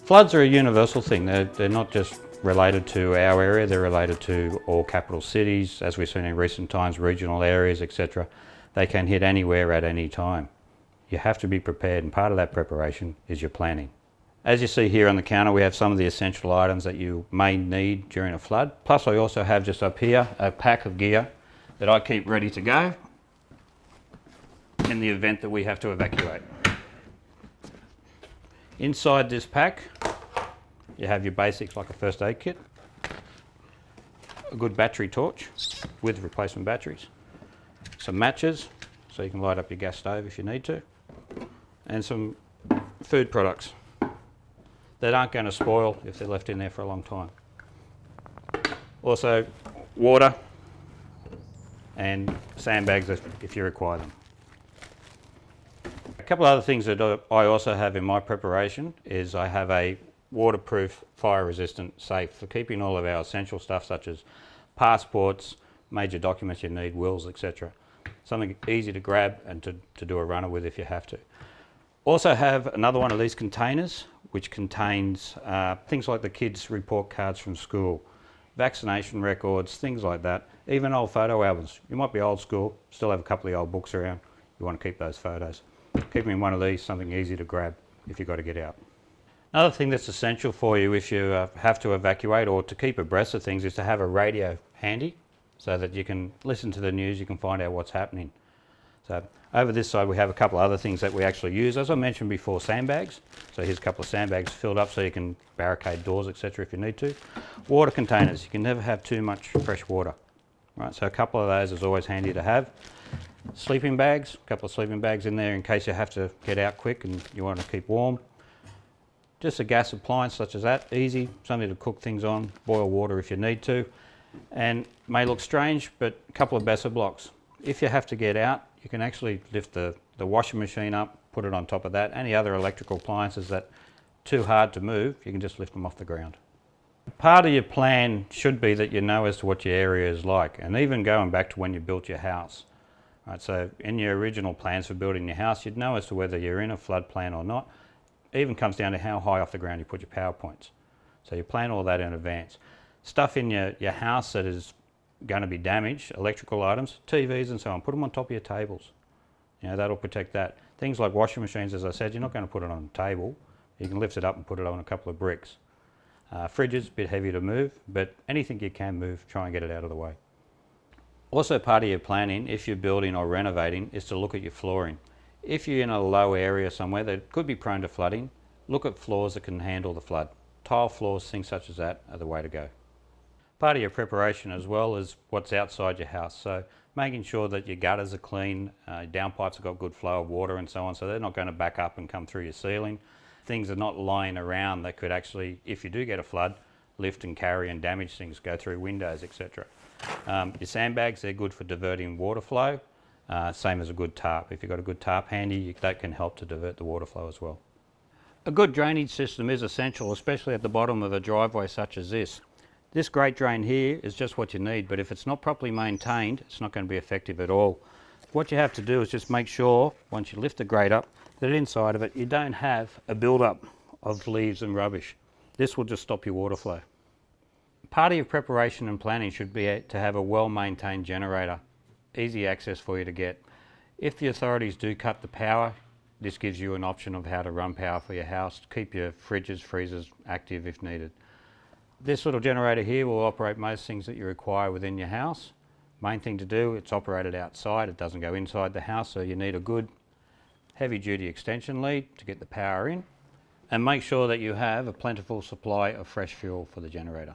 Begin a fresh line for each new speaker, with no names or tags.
Floods are a universal thing. They're not just related to our area, they're related to all capital cities, as we've seen in recent times, regional areas, etc. They can hit anywhere at any time. You have to be prepared, and part of that preparation is your planning. As you see here on the counter, we have some of the essential items that you may need during a flood. Plus I also have just up here a pack of gear that I keep ready to go in the event that we have to evacuate. Inside this pack, you have your basics like a first aid kit, a good battery torch with replacement batteries, some matches so you can light up your gas stove if you need to, and some food products that aren't going to spoil if they're left in there for a long time. Also water and sandbags if you require them. A couple of other things that I also have in my preparation is I have a waterproof, fire resistant safe for keeping all of our essential stuff such as passports, major documents you need, wills, etc. Something easy to grab and to do a runner with if you have to. Also have another one of these containers which contains things like the kids' report cards from school, vaccination records, things like that, even old photo albums. You might be old school, still have a couple of old books around, you want to keep those photos. Keep them in one of these, something easy to grab if you've got to get out. Another thing that's essential for you if you have to evacuate or to keep abreast of things is to have a radio handy so that you can listen to the news, you can find out what's happening. So over this side we have a couple of other things that we actually use. As I mentioned before, sandbags. So here's a couple of sandbags filled up so you can barricade doors, etc. if you need to. Water containers, you can never have too much fresh water. Right, so a couple of those is always handy to have. Sleeping bags, a couple of sleeping bags in there in case you have to get out quick and you want to keep warm. Just a gas appliance such as that, easy, something to cook things on, boil water if you need to. And may look strange, but a couple of Besser blocks. If you have to get out, you can actually lift the washing machine up, put it on top of that. Any other electrical appliances that are too hard to move, you can just lift them off the ground. Part of your plan should be that you know as to what your area is like, and even going back to when you built your house. Right, so in your original plans for building your house, you'd know as to whether you're in a floodplain or not. It even comes down to how high off the ground you put your power points. So you plan all that in advance. Stuff in your house that is going to be damaged, electrical items, TVs and so on, put them on top of your tables. You know, that'll protect that. Things like washing machines, as I said, you're not going to put it on a table. You can lift it up and put it on a couple of bricks. Fridges, a bit heavy to move, but anything you can move, try and get it out of the way. Also part of your planning, if you're building or renovating, is to look at your flooring. If you're in a low area somewhere that could be prone to flooding, look at floors that can handle the flood. Tile floors, things such as that are the way to go. Part of your preparation as well is what's outside your house. So making sure that your gutters are clean, downpipes have got good flow of water and so on, so they're not going to back up and come through your ceiling. Things are not lying around that could actually, if you do get a flood, lift and carry and damage things, go through windows, etc. Your sandbags, they're good for diverting water flow, same as a good tarp. If you've got a good tarp handy, that can help to divert the water flow as well. A good drainage system is essential, especially at the bottom of a driveway such as this. This grate drain here is just what you need, but if it's not properly maintained, it's not going to be effective at all. What you have to do is just make sure, once you lift the grate up, that inside of it you don't have a build-up of leaves and rubbish. This will just stop your water flow. Part of your preparation and planning should be to have a well-maintained generator, easy access for you to get. If the authorities do cut the power, this gives you an option of how to run power for your house, to keep your fridges, freezers active if needed. This little generator here will operate most things that you require within your house. Main thing to do, it's operated outside, it doesn't go inside the house, so you need a good heavy-duty extension lead to get the power in, and make sure that you have a plentiful supply of fresh fuel for the generator.